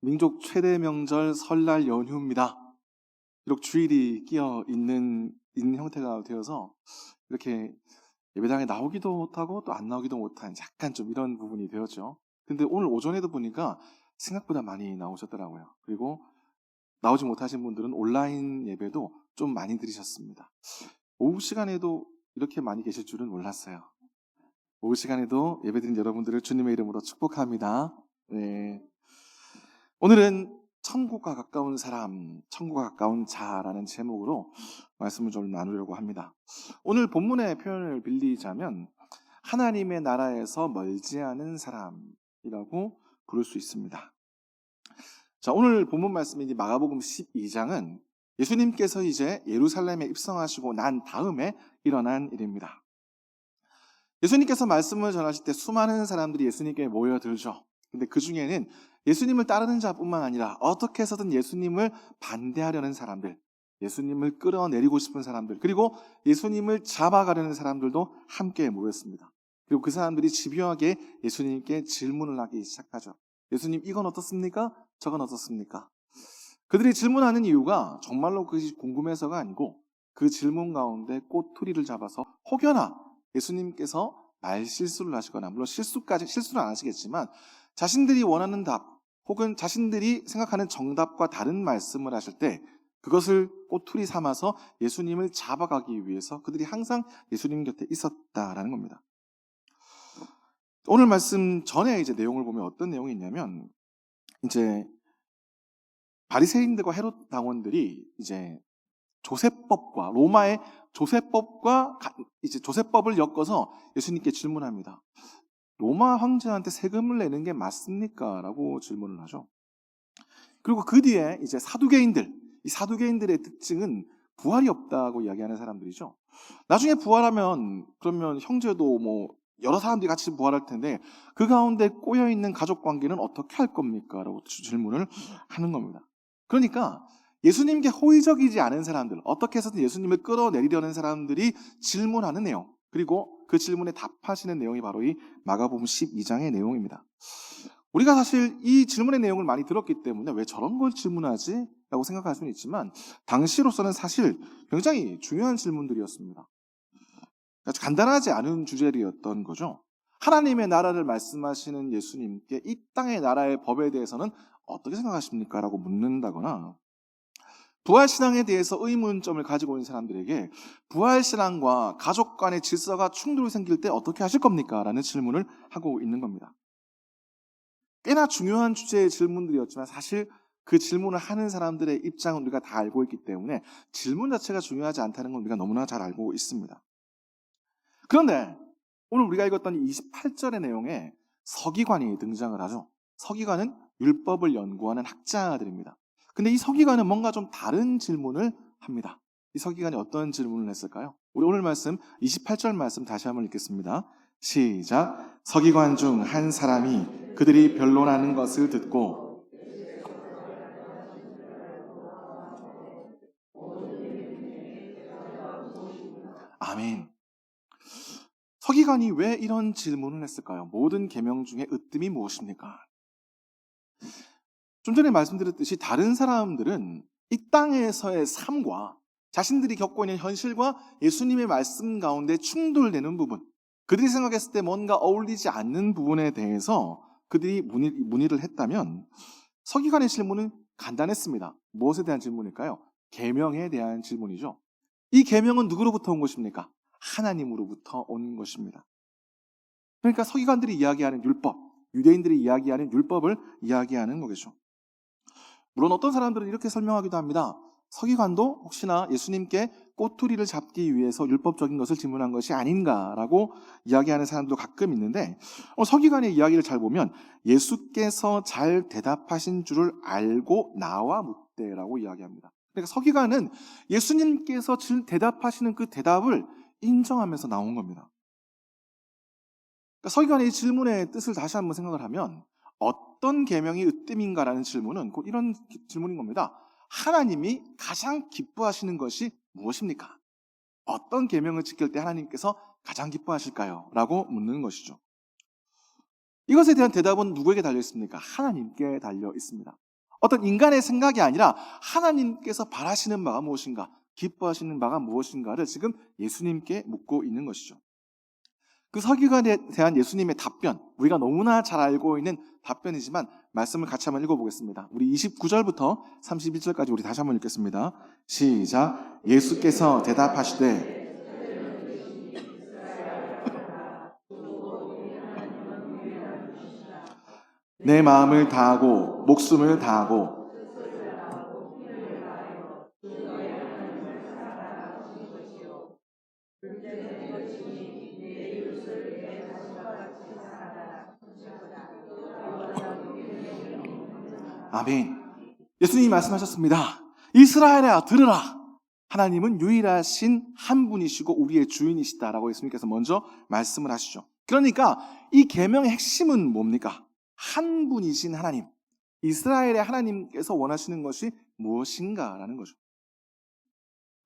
민족 최대 명절 설날 연휴입니다. 비록 주일이 끼어 있는 형태가 되어서 이렇게 예배당에 나오기도 못하고 또 안 나오기도 못한 약간 좀 이런 부분이 되었죠. 근데 오늘 오전에도 보니까 생각보다 많이 나오셨더라고요. 그리고 나오지 못하신 분들은 온라인 예배도 좀 많이 들으셨습니다. 오후 시간에도 이렇게 많이 계실 줄은 몰랐어요. 오후 시간에도 예배드린 여러분들을 주님의 이름으로 축복합니다. 네. 오늘은 천국과 가까운 사람, 천국과 가까운 자라는 제목으로 말씀을 좀 나누려고 합니다. 오늘 본문의 표현을 빌리자면 하나님의 나라에서 멀지 않은 사람이라고 부를 수 있습니다. 자, 오늘 본문 말씀인 마가복음 12장은 예수님께서 이제 예루살렘에 입성하시고 난 다음에 일어난 일입니다. 예수님께서 말씀을 전하실 때 수많은 사람들이 예수님께 모여들죠. 근데 그 중에는 예수님을 따르는 자뿐만 아니라 어떻게 해서든 예수님을 반대하려는 사람들, 예수님을 끌어내리고 싶은 사람들, 그리고 예수님을 잡아가려는 사람들도 함께 모였습니다. 그리고 그 사람들이 집요하게 예수님께 질문을 하기 시작하죠. 예수님, 이건 어떻습니까? 저건 어떻습니까? 그들이 질문하는 이유가 정말로 그것이 궁금해서가 아니고 그 질문 가운데 꼬투리를 잡아서 혹여나 예수님께서 말실수를 하시거나, 물론 실수는 안 하시겠지만 자신들이 원하는 답 혹은 자신들이 생각하는 정답과 다른 말씀을 하실 때 그것을 꼬투리 삼아서 예수님을 잡아가기 위해서 그들이 항상 예수님 곁에 있었다라는 겁니다. 오늘 말씀 전에 이제 내용을 보면 어떤 내용이 있냐면, 이제 바리새인들과 헤롯 당원들이 이제 조세법과 로마의 조세법과 이제 조세법을 엮어서 예수님께 질문합니다. 로마 황제한테 세금을 내는 게 맞습니까? 라고 질문을 하죠. 그리고 그 뒤에 이제 이 사두개인들의 특징은 부활이 없다고 이야기하는 사람들이죠. 나중에 부활하면 그러면 형제도 뭐 여러 사람들이 같이 부활할 텐데 그 가운데 꼬여있는 가족 관계는 어떻게 할 겁니까? 라고 질문을 하는 겁니다. 그러니까 예수님께 호의적이지 않은 사람들, 어떻게 해서든 예수님을 끌어내리려는 사람들이 질문하는 내용, 그리고 그 질문에 답하시는 내용이 바로 이 마가복음 12장의 내용입니다. 우리가 사실 이 질문의 내용을 많이 들었기 때문에 왜 저런 걸 질문하지? 라고 생각할 수는 있지만 당시로서는 사실 굉장히 중요한 질문들이었습니다. 간단하지 않은 주제들이었던 거죠. 하나님의 나라를 말씀하시는 예수님께 이 땅의 나라의 법에 대해서는 어떻게 생각하십니까? 라고 묻는다거나, 부활신앙에 대해서 의문점을 가지고 있는 사람들에게 부활신앙과 가족 간의 질서가 충돌이 생길 때 어떻게 하실 겁니까? 라는 질문을 하고 있는 겁니다. 꽤나 중요한 주제의 질문들이었지만 사실 그 질문을 하는 사람들의 입장은 우리가 다 알고 있기 때문에 질문 자체가 중요하지 않다는 건 우리가 너무나 잘 알고 있습니다. 그런데 오늘 우리가 읽었던 28절의 내용에 서기관이 등장을 하죠. 서기관은 율법을 연구하는 학자들입니다. 근데 이 서기관은 뭔가 좀 다른 질문을 합니다. 이 서기관이 어떤 질문을 했을까요? 우리 오늘 말씀 28절 말씀 다시 한번 읽겠습니다. 시작. 서기관 중 한 사람이 그들이 변론하는 것을 듣고 아멘. 서기관이 왜 이런 질문을 했을까요? 모든 계명 중에 으뜸이 무엇입니까? 좀 전에 말씀드렸듯이 다른 사람들은 이 땅에서의 삶과 자신들이 겪고 있는 현실과 예수님의 말씀 가운데 충돌되는 부분, 그들이 생각했을 때 뭔가 어울리지 않는 부분에 대해서 그들이 문의를 했다면 서기관의 질문은 간단했습니다. 무엇에 대한 질문일까요? 계명에 대한 질문이죠. 이 계명은 누구로부터 온 것입니까? 하나님으로부터 온 것입니다. 그러니까 서기관들이 이야기하는 율법, 유대인들이 이야기하는 율법을 이야기하는 거겠죠. 물론 어떤 사람들은 이렇게 설명하기도 합니다. 서기관도 혹시나 예수님께 꼬투리를 잡기 위해서 율법적인 것을 질문한 것이 아닌가라고 이야기하는 사람도 가끔 있는데, 서기관의 이야기를 잘 보면 예수께서 잘 대답하신 줄을 알고 나와 묻되라고 이야기합니다. 그러니까 서기관은 예수님께서 대답하시는 그 대답을 인정하면서 나온 겁니다. 그러니까 서기관의 이 질문의 뜻을 다시 한번 생각을 하면 어떤 계명이 으뜸인가라는 질문은 곧 이런 질문인 겁니다. 하나님이 가장 기뻐하시는 것이 무엇입니까? 어떤 계명을 지킬 때 하나님께서 가장 기뻐하실까요? 라고 묻는 것이죠. 이것에 대한 대답은 누구에게 달려 있습니까? 하나님께 달려 있습니다. 어떤 인간의 생각이 아니라 하나님께서 바라시는 바가 무엇인가, 기뻐하시는 바가 무엇인가를 지금 예수님께 묻고 있는 것이죠. 그 서기관에 대한 예수님의 답변, 우리가 너무나 잘 알고 있는 답변이지만 말씀을 같이 한번 읽어보겠습니다. 우리 29절부터 31절까지 우리 다시 한번 읽겠습니다. 시작. 예수께서 대답하시되 내 마음을 다하고 목숨을 다하고 아멘. 예수님이 말씀하셨습니다. 이스라엘아 들으라. 하나님은 유일하신 한 분이시고 우리의 주인이시다라고 예수님께서 먼저 말씀을 하시죠. 그러니까 이 계명의 핵심은 뭡니까? 한 분이신 하나님, 이스라엘의 하나님께서 원하시는 것이 무엇인가라는 거죠.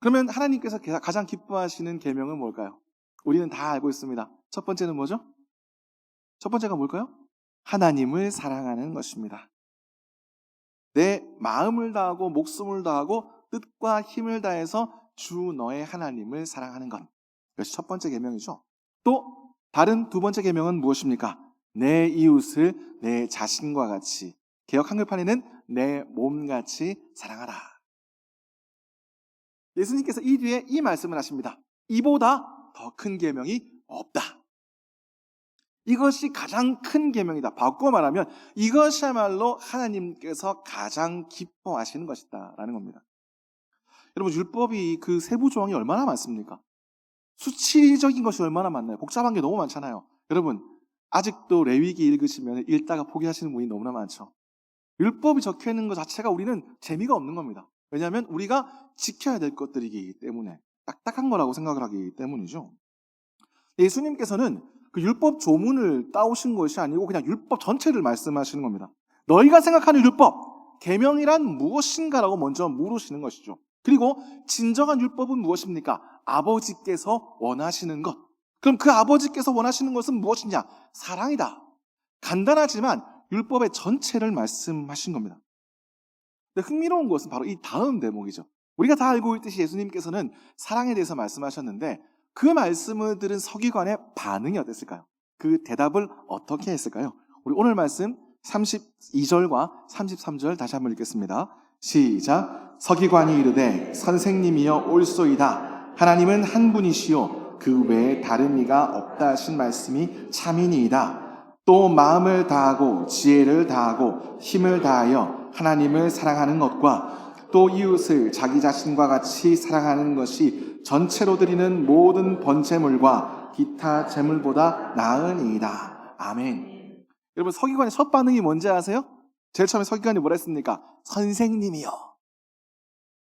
그러면 하나님께서 가장 기뻐하시는 계명은 뭘까요? 우리는 다 알고 있습니다. 첫 번째는 뭐죠? 첫 번째가 뭘까요? 하나님을 사랑하는 것입니다. 내 마음을 다하고 목숨을 다하고 뜻과 힘을 다해서 주 너의 하나님을 사랑하는 것. 이것이 첫 번째 계명이죠. 또 다른 두 번째 계명은 무엇입니까? 내 이웃을 내 자신과 같이, 개역 한글판에는 내 몸같이 사랑하라. 예수님께서 이 뒤에 이 말씀을 하십니다. 이보다 더 큰 계명이 없다. 이것이 가장 큰 계명이다. 바꿔 말하면 이것이야말로 하나님께서 가장 기뻐하시는 것이다 라는 겁니다. 여러분, 율법이 그 세부 조항이 얼마나 많습니까? 수치적인 것이 얼마나 많나요? 복잡한 게 너무 많잖아요. 여러분, 아직도 레위기 읽으시면 읽다가 포기하시는 분이 너무나 많죠. 율법이 적혀있는 것 자체가 우리는 재미가 없는 겁니다. 왜냐하면 우리가 지켜야 될 것들이기 때문에, 딱딱한 거라고 생각을 하기 때문이죠. 예수님께서는 그 율법 조문을 따오신 것이 아니고 그냥 율법 전체를 말씀하시는 겁니다. 너희가 생각하는 율법, 계명이란 무엇인가라고 먼저 물으시는 것이죠. 그리고 진정한 율법은 무엇입니까? 아버지께서 원하시는 것. 그럼 그 아버지께서 원하시는 것은 무엇이냐? 사랑이다. 간단하지만 율법의 전체를 말씀하신 겁니다. 근데 흥미로운 것은 바로 이 다음 대목이죠. 우리가 다 알고 있듯이 예수님께서는 사랑에 대해서 말씀하셨는데 그 말씀을 들은 서기관의 반응이 어땠을까요? 그 대답을 어떻게 했을까요? 우리 오늘 말씀 32절과 33절 다시 한번 읽겠습니다. 시작. 서기관이 이르되 선생님이여 옳소이다. 하나님은 한 분이시요 그 외에 다른 이가 없다 하신 말씀이 참이니이다. 또 마음을 다하고 지혜를 다하고 힘을 다하여 하나님을 사랑하는 것과 또 이웃을 자기 자신과 같이 사랑하는 것이 전체로 드리는 모든 번제물과 기타 제물보다 나으니이다. 아멘. 여러분, 서기관의 첫 반응이 뭔지 아세요? 제일 처음에 서기관이 뭐라 했습니까? 선생님이요.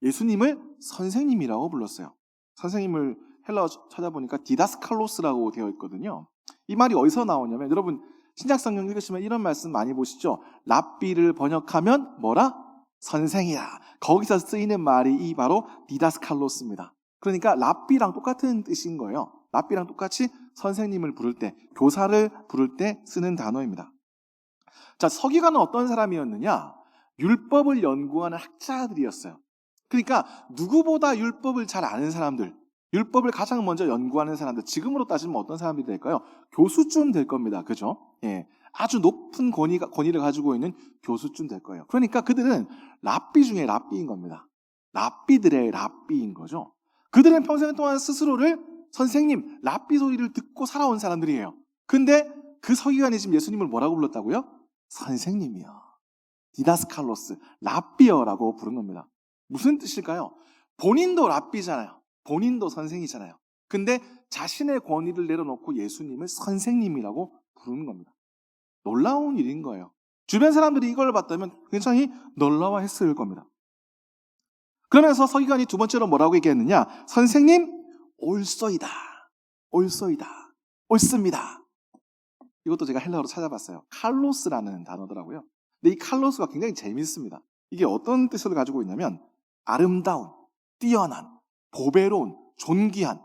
예수님을 선생님이라고 불렀어요. 선생님을 헬라어 찾아보니까 디다스칼로스라고 되어 있거든요. 이 말이 어디서 나오냐면, 여러분 신약성경 읽으시면 이런 말씀 많이 보시죠. 랍비를 번역하면 뭐라? 선생이야. 거기서 쓰이는 말이 이 바로 디다스칼로스입니다. 그러니까 랍비랑 똑같은 뜻인 거예요. 랍비랑 똑같이 선생님을 부를 때, 교사를 부를 때 쓰는 단어입니다. 자, 서기관은 어떤 사람이었느냐? 율법을 연구하는 학자들이었어요. 그러니까 누구보다 율법을 잘 아는 사람들, 율법을 가장 먼저 연구하는 사람들, 지금으로 따지면 어떤 사람들이 될까요? 교수쯤 될 겁니다. 그죠? 예. 아주 높은 권위를 가지고 있는 교수쯤 될 거예요. 그러니까 그들은 랍비 중에 랍비인 겁니다. 랍비들의 랍비인 거죠. 그들은 평생 동안 스스로를 선생님, 랍비 소리를 듣고 살아온 사람들이에요. 근데 그 서기관이 지금 예수님을 뭐라고 불렀다고요? 선생님이요. 디다스칼로스, 랍비어라고 부른 겁니다. 무슨 뜻일까요? 본인도 랍비잖아요. 본인도 선생이잖아요. 근데 자신의 권위를 내려놓고 예수님을 선생님이라고 부르는 겁니다. 놀라운 일인 거예요. 주변 사람들이 이걸 봤다면 굉장히 놀라워했을 겁니다. 그러면서 서기관이 두 번째로 뭐라고 얘기했느냐? 선생님, 옳소이다. 옳소이다. 옳습니다. 이것도 제가 헬라어로 찾아봤어요. 칼로스라는 단어더라고요. 근데 이 칼로스가 굉장히 재밌습니다. 이게 어떤 뜻을 가지고 있냐면 아름다운, 뛰어난, 보배로운, 존귀한,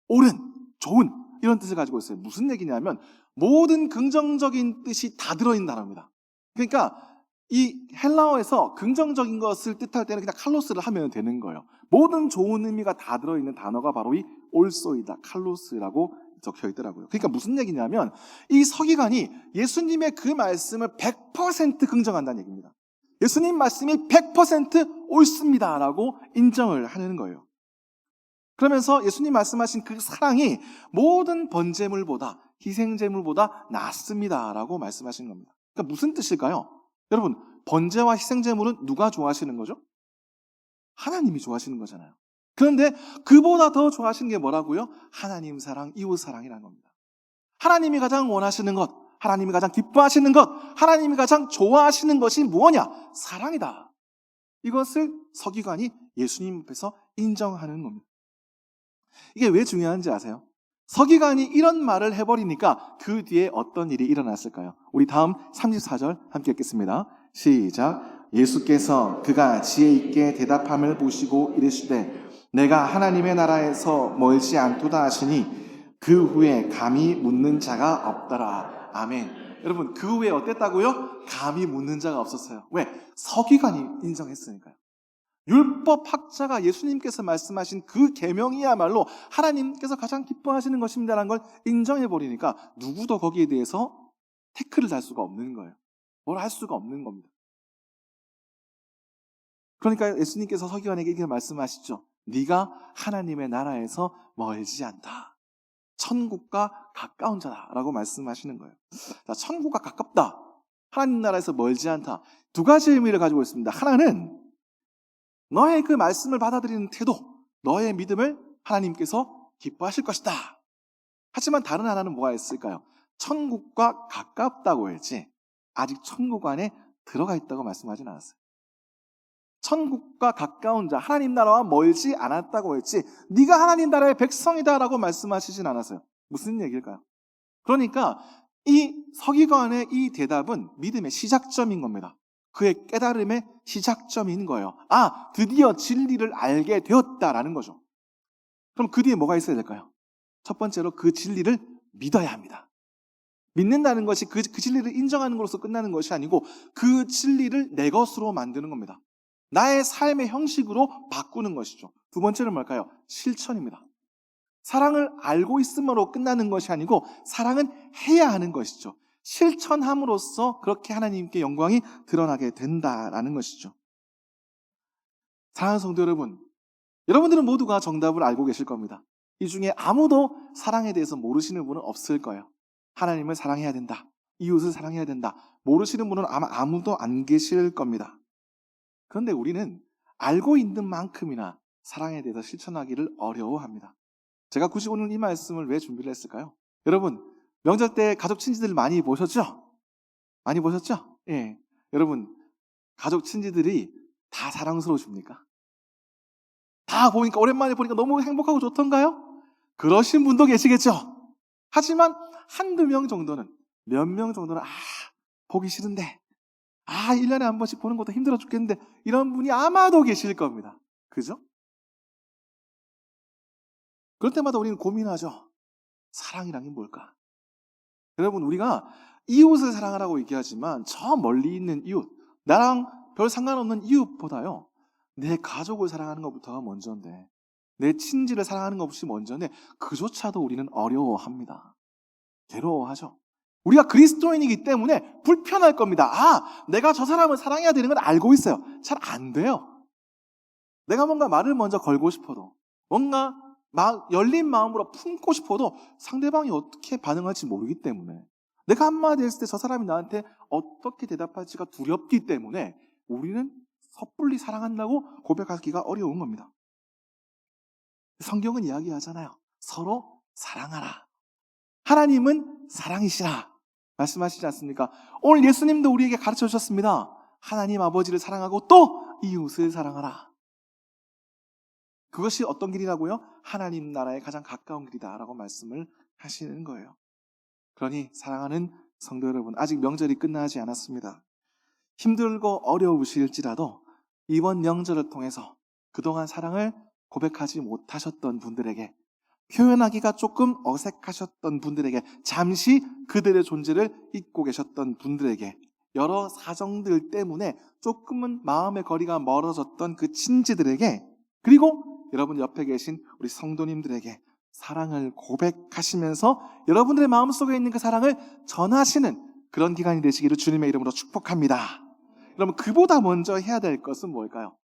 옳은, 좋은 이런 뜻을 가지고 있어요. 무슨 얘기냐면 모든 긍정적인 뜻이 다 들어있는 단어입니다. 그러니까 이 헬라어에서 긍정적인 것을 뜻할 때는 그냥 칼로스를 하면 되는 거예요. 모든 좋은 의미가 다 들어있는 단어가 바로 이 올소이다, 칼로스라고 적혀 있더라고요. 그러니까 무슨 얘기냐면 이 서기관이 예수님의 그 말씀을 100% 긍정한다는 얘기입니다. 예수님 말씀이 100% 옳습니다라고 인정을 하는 거예요. 그러면서 예수님 말씀하신 그 사랑이 모든 번제물보다, 희생제물보다 낫습니다라고 말씀하시는 겁니다. 그러니까 무슨 뜻일까요? 여러분, 번제와 희생제물은 누가 좋아하시는 거죠? 하나님이 좋아하시는 거잖아요. 그런데 그보다 더 좋아하시는 게 뭐라고요? 하나님 사랑, 이웃 사랑이라는 겁니다. 하나님이 가장 원하시는 것, 하나님이 가장 기뻐하시는 것, 하나님이 가장 좋아하시는 것이 무엇이냐? 사랑이다. 이것을 서기관이 예수님 앞에서 인정하는 겁니다. 이게 왜 중요한지 아세요? 서기관이 이런 말을 해버리니까 그 뒤에 어떤 일이 일어났을까요? 우리 다음 34절 함께 읽겠습니다. 시작. 예수께서 그가 지혜 있게 대답함을 보시고 이르시되 내가 하나님의 나라에서 멀지 않도다 하시니 그 후에 감히 묻는 자가 없더라. 아멘. 여러분, 그 후에 어땠다고요? 감히 묻는 자가 없었어요. 왜? 서기관이 인정했으니까요. 율법학자가 예수님께서 말씀하신 그 계명이야말로 하나님께서 가장 기뻐하시는 것입니다라는 걸 인정해버리니까 누구도 거기에 대해서 태클을 달 수가 없는 거예요. 뭘 할 수가 없는 겁니다. 그러니까 예수님께서 서기관에게 이렇게 말씀하시죠. 네가 하나님의 나라에서 멀지 않다. 천국과 가까운 자다라고 말씀하시는 거예요. 자, 천국과 가깝다. 하나님 나라에서 멀지 않다. 두 가지 의미를 가지고 있습니다. 하나는 너의 그 말씀을 받아들이는 태도, 너의 믿음을 하나님께서 기뻐하실 것이다. 하지만 다른 하나는 뭐가 있을까요? 천국과 가깝다고 했지 아직 천국 안에 들어가 있다고 말씀하진 않았어요. 천국과 가까운 자, 하나님 나라와 멀지 않았다고 했지 네가 하나님 나라의 백성이다라고 말씀하시진 않았어요. 무슨 얘기일까요? 그러니까 이 서기관의 이 대답은 믿음의 시작점인 겁니다. 그의 깨달음의 시작점인 거예요. 아, 드디어 진리를 알게 되었다라는 거죠. 그럼 그 뒤에 뭐가 있어야 될까요? 첫 번째로 그 진리를 믿어야 합니다. 믿는다는 것이 그 진리를 인정하는 것으로서 끝나는 것이 아니고 그 진리를 내 것으로 만드는 겁니다. 나의 삶의 형식으로 바꾸는 것이죠. 두 번째는 뭘까요? 실천입니다. 사랑을 알고 있음으로 끝나는 것이 아니고 사랑은 해야 하는 것이죠. 실천함으로써 그렇게 하나님께 영광이 드러나게 된다라는 것이죠. 사랑하는 성도 여러분, 여러분들은 모두가 정답을 알고 계실 겁니다. 이 중에 아무도 사랑에 대해서 모르시는 분은 없을 거예요. 하나님을 사랑해야 된다. 이웃을 사랑해야 된다. 모르시는 분은 아마 아무도 안 계실 겁니다. 그런데 우리는 알고 있는 만큼이나 사랑에 대해서 실천하기를 어려워합니다. 제가 굳이 오늘 이 말씀을 왜 준비를 했을까요? 여러분, 명절 때 가족 친지들 많이 보셨죠? 많이 보셨죠? 예. 여러분, 가족 친지들이 다 사랑스러우십니까? 다 보니까, 오랜만에 보니까 너무 행복하고 좋던가요? 그러신 분도 계시겠죠? 하지만 한두 명 정도는, 몇 명 정도는, 보기 싫은데, 1년에 한 번씩 보는 것도 힘들어 죽겠는데, 이런 분이 아마도 계실 겁니다. 그죠? 그럴 때마다 우리는 고민하죠. 사랑이란 게 뭘까? 여러분, 우리가 이웃을 사랑하라고 얘기하지만 저 멀리 있는 이웃, 나랑 별 상관없는 이웃보다요, 내 가족을 사랑하는 것부터가 먼저인데, 내 친지를 사랑하는 것이 먼저인데 그조차도 우리는 어려워합니다. 괴로워하죠. 우리가 그리스도인이기 때문에 불편할 겁니다. 내가 저 사람을 사랑해야 되는 걸 알고 있어요. 잘 안 돼요. 내가 뭔가 말을 먼저 걸고 싶어도, 뭔가 열린 마음으로 품고 싶어도 상대방이 어떻게 반응할지 모르기 때문에, 내가 한마디 했을 때 저 사람이 나한테 어떻게 대답할지가 두렵기 때문에 우리는 섣불리 사랑한다고 고백하기가 어려운 겁니다. 성경은 이야기하잖아요. 서로 사랑하라. 하나님은 사랑이시라 말씀하시지 않습니까? 오늘 예수님도 우리에게 가르쳐 주셨습니다. 하나님 아버지를 사랑하고 또 이웃을 사랑하라. 그것이 어떤 길이라고요? 하나님 나라에 가장 가까운 길이다라고 말씀을 하시는 거예요. 그러니 사랑하는 성도 여러분, 아직 명절이 끝나지 않았습니다. 힘들고 어려우실지라도 이번 명절을 통해서 그동안 사랑을 고백하지 못하셨던 분들에게, 표현하기가 조금 어색하셨던 분들에게, 잠시 그들의 존재를 잊고 계셨던 분들에게 여러 사정들 때문에 조금은 마음의 거리가 멀어졌던 그 친지들에게, 그리고 여러분 옆에 계신 우리 성도님들에게 사랑을 고백하시면서 여러분들의 마음속에 있는 그 사랑을 전하시는 그런 기간이 되시기를 주님의 이름으로 축복합니다. 여러분, 그보다 먼저 해야 될 것은 뭘까요?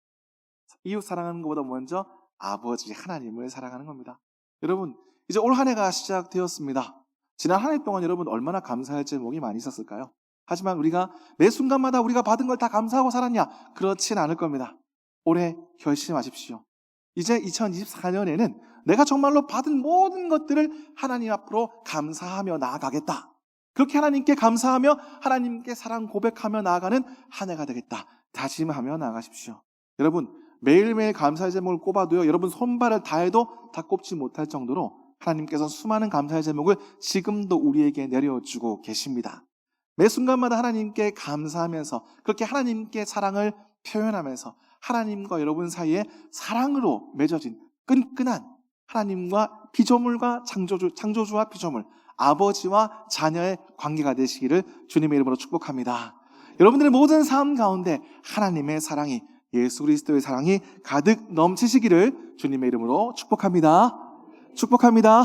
이웃 사랑하는 것보다 먼저 아버지 하나님을 사랑하는 겁니다. 여러분, 이제 올 한 해가 시작되었습니다. 지난 한 해 동안 여러분 얼마나 감사할 제목이 많이 있었을까요? 하지만 우리가 매 순간마다 우리가 받은 걸 다 감사하고 살았냐? 그렇진 않을 겁니다. 올해 결심하십시오. 이제 2024년에는 내가 정말로 받은 모든 것들을 하나님 앞으로 감사하며 나아가겠다. 그렇게 하나님께 감사하며 하나님께 사랑 고백하며 나아가는 한 해가 되겠다. 다짐하며 나아가십시오. 여러분, 매일매일 감사의 제목을 꼽아도요, 여러분 손발을 다해도 다 꼽지 못할 정도로 하나님께서 수많은 감사의 제목을 지금도 우리에게 내려주고 계십니다. 매 순간마다 하나님께 감사하면서 그렇게 하나님께 사랑을 표현하면서 하나님과 여러분 사이에 사랑으로 맺어진 끈끈한 하나님과 피조물과 창조주와 피조물, 아버지와 자녀의 관계가 되시기를 주님의 이름으로 축복합니다. 여러분들의 모든 삶 가운데 하나님의 사랑이, 예수 그리스도의 사랑이 가득 넘치시기를 주님의 이름으로 축복합니다. 축복합니다.